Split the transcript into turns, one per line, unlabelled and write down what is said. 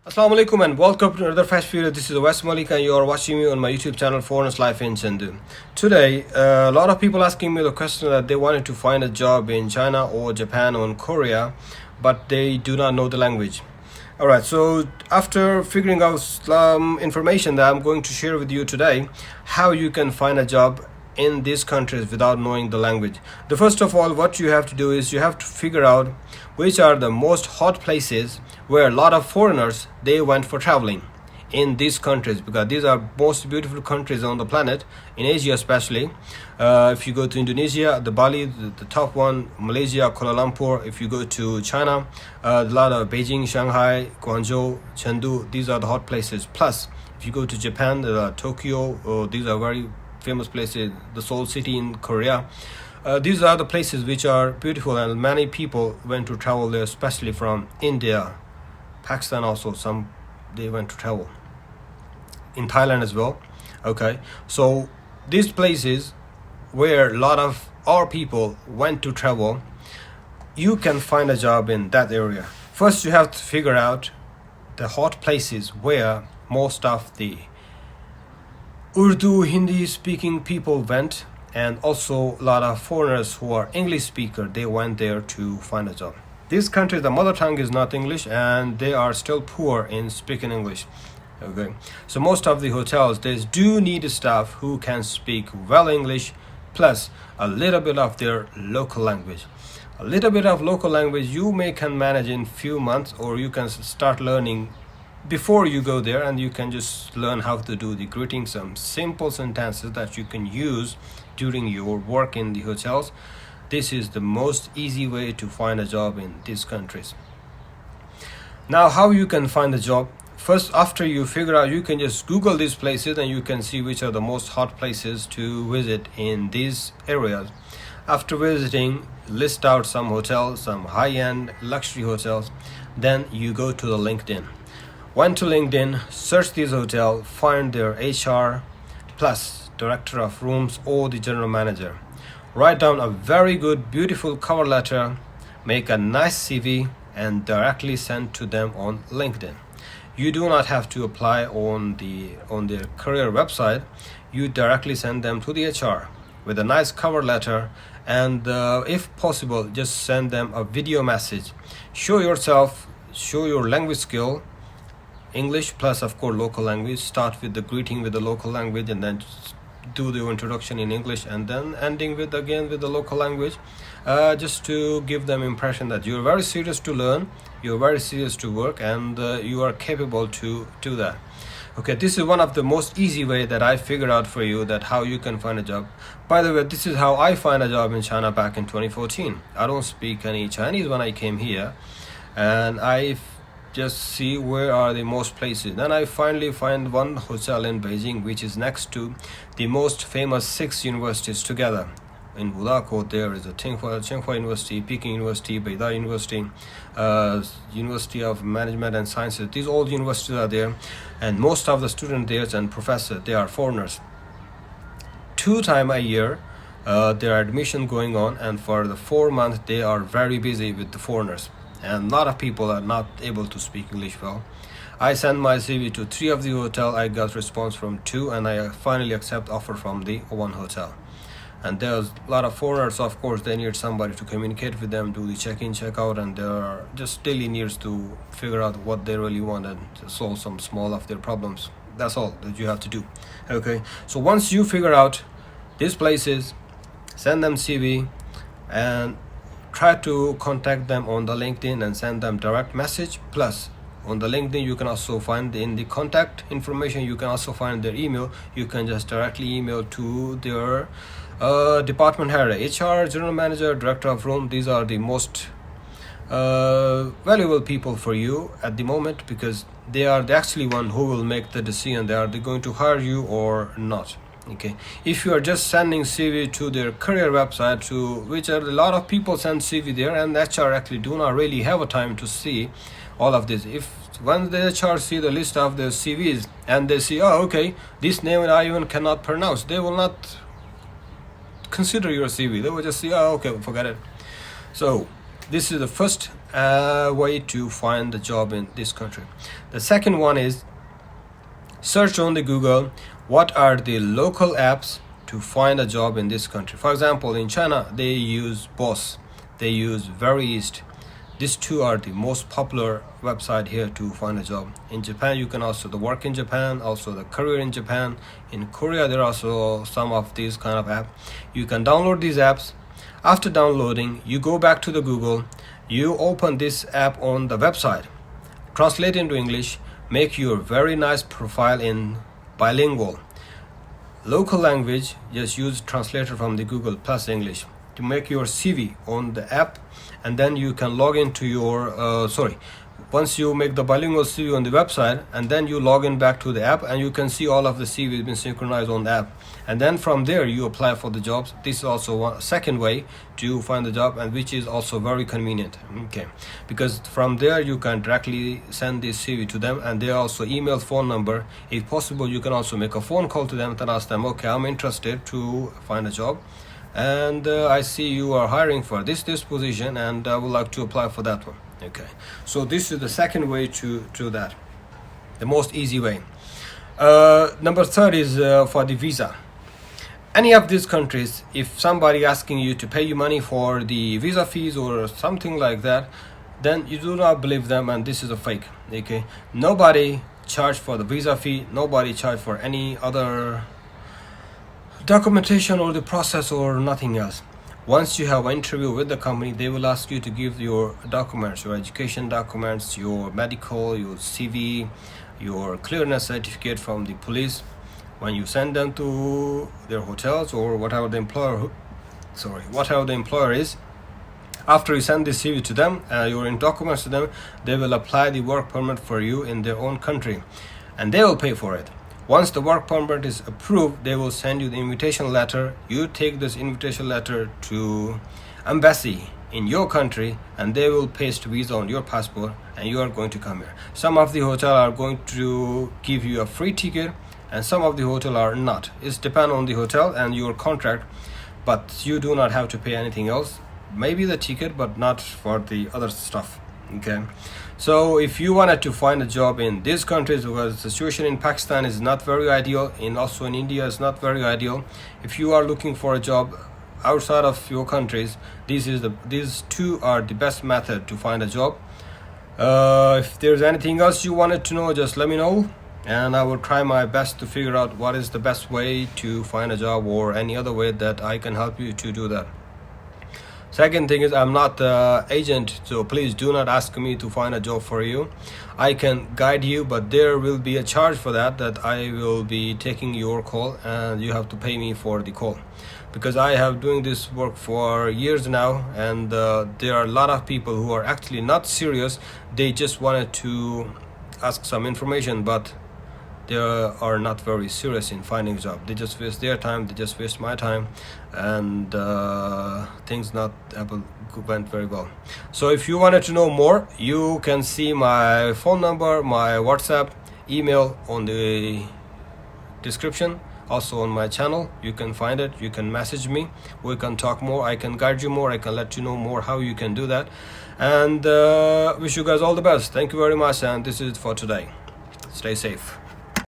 Assalamu alaikum and welcome to another fresh video. This is West Malik and you are watching me on my YouTube channel Foreigners Life in Chengdu. Today, a lot of people asking me the question that they wanted to find a job in China or Japan or in Korea, but they do not know the language. Alright, so after figuring out some information that I'm going to share with you today, how you can find a job in these countries without knowing the language. The first of all, what you have to do is you have to figure out which are the most hot places where a lot of foreigners they went for traveling in these countries, because these are most beautiful countries on the planet, in Asia especially. If you go to Indonesia, the Bali, the top one, Malaysia, Kuala Lumpur. If you go to China, a lot of Beijing, Shanghai, Guangzhou, Chengdu, these are the hot places. Plus, if you go to Japan, Tokyo, these are very famous places, the Seoul city in Korea. These are the places which are beautiful, and many people went to travel there, especially from India, Pakistan also. Some they went to travel in Thailand as well. Okay, so these places where a lot of our people went to travel, you can find a job in that area. First, you have to figure out the hot places where most of the Urdu, Hindi speaking people went, and also a lot of foreigners who are English speaker, they went there to find a job. These countries, the mother tongue is not English, and they are still poor in speaking English. Okay, so most of the hotels, they do need staff who can speak well English, plus a little bit of their local language. A little bit of local language you can manage in few months, or you can start learning before you go there, and you can just learn how to do the greetings, some simple sentences that you can use during your work in the hotels. This is the most easy way to find a job in these countries. Now, how you can find a job? First, after you figure out, you can just Google these places and you can see which are the most hot places to visit in these areas. After visiting, list out some hotels, some high-end luxury hotels. Then you go to the LinkedIn. Went to LinkedIn, search this hotel, find their HR plus director of rooms or the general manager. Write down a very good, beautiful cover letter, make a nice CV, and directly send to them on LinkedIn. You do not have to apply on their career website. You directly send them to the HR with a nice cover letter, and if possible, just send them a video message. Show yourself, show your language skill, English plus of course local language. Start with the greeting with the local language, and then do the introduction in English, and then ending with again with the local language, just to give them impression that you're very serious to learn, you're very serious to work, and you are capable to do that. Okay, this is one of the most easy way that I figured out for you, that how you can find a job. By the way, this is how I find a job in China back in 2014. I don't speak any Chinese when I came here, and I just see where are the most places. Then I finally find one hotel in Beijing which is next to the most famous 6 universities together. In Wulako there is a Tsinghua University, Peking University, Beida University, University of Management and Sciences. These all universities are there, and most of the students there and professors, they are foreigners. 2 times a year there are admission going on, and for the 4 months they are very busy with the foreigners, and a lot of people are not able to speak English well. I sent my CV to 3 of the hotel. I got response from 2, and I finally accept offer from the 1 hotel. And there's a lot of foreigners, of course, they need somebody to communicate with them, do the check-in, check-out, and there are just daily needs to figure out what they really want and to solve some small of their problems. That's all that you have to do. Okay, so once you figure out these places, send them CV, and try to contact them on the LinkedIn and send them direct message. Plus on the LinkedIn you can also find in the contact information, you can also find their email. You can just directly email to their department head, HR, general manager, director of room. These are the most valuable people for you at the moment, because they are the actually one who will make the decision. Are they going to hire you or not? Okay, if you are just sending CV to their career website, to which are a lot of people send CV there, and HR actually do not really have a time to see all of this. If when the HR see the list of the CVs and they see, oh okay, this name I even cannot pronounce, they will not consider your CV. They will just say, oh okay, forget it. So This is the first way to find a job in this country. The second one is search on the Google what are the local apps to find a job in this country. For example, in China they use Boss, they use Very East. These two are the most popular website here to find a job. In Japan you can also the work in Japan, also the career in Japan. In Korea there are also some of these kind of apps. You can download these apps. After downloading, you go back to the Google, you open this app on the website, translate into English, make your very nice profile in bilingual local language. Just use translator from the Google plus English to make your CV on the app, and then you can log into your once you make the bilingual CV on the website, and then you log in back to the app, and you can see all of the CV has been synchronized on the app, and then from there you apply for the jobs. This is also one second way to find the job, and which is also very convenient, okay, because from there you can directly send this CV to them, and they also email, phone number. If possible, you can also make a phone call to them and ask them, okay, I'm interested to find a job, and I see you are hiring for this position, and I would like to apply for that one. Okay, so this is the second way to that, the most easy way. Number third is for the visa. Any of these countries, if somebody asking you to pay you money for the visa fees or something like that, then you do not believe them, and this is a fake. Okay, nobody charge for the visa fee, nobody charge for any other documentation or the process or nothing else. Once you have an interview with the company, they will ask you to give your documents, your education documents, your medical, your CV, your clearance certificate from the police. When you send them to their hotels or whatever the employer is, after you send the CV to them, your documents to them, they will apply the work permit for you in their own country, and they will pay for it. Once the work permit is approved, they will send you the invitation letter. You take this invitation letter to embassy in your country, and they will paste visa on your passport, and you are going to come here. Some of the hotel are going to give you a free ticket, and some of the hotel are not. It's depend on the hotel and your contract, but you do not have to pay anything else. Maybe the ticket, but not for the other stuff. Okay, so if you wanted to find a job in these countries, because the situation in Pakistan is not very ideal, and also in India is not very ideal, if you are looking for a job outside of your countries, these two are the best method to find a job. If there's anything else you wanted to know, just let me know, and I will try my best to figure out what is the best way to find a job, or any other way that I can help you to do that. Second thing is, I'm not the agent, so please do not ask me to find a job for you. I can guide you, but there will be a charge for that I will be taking your call, and you have to pay me for the call, because I have doing this work for years now, and there are a lot of people who are actually not serious. They just wanted to ask some information, but they are not very serious in finding a job. They just waste their time, they just waste my time, and things not went very well. So if you wanted to know more, you can see my phone number, my WhatsApp, email on the description. Also on my channel, you can find it. You can message me, we can talk more, I can guide you more, I can let you know more how you can do that. And wish you guys all the best. Thank you very much, and this is it for today. Stay safe.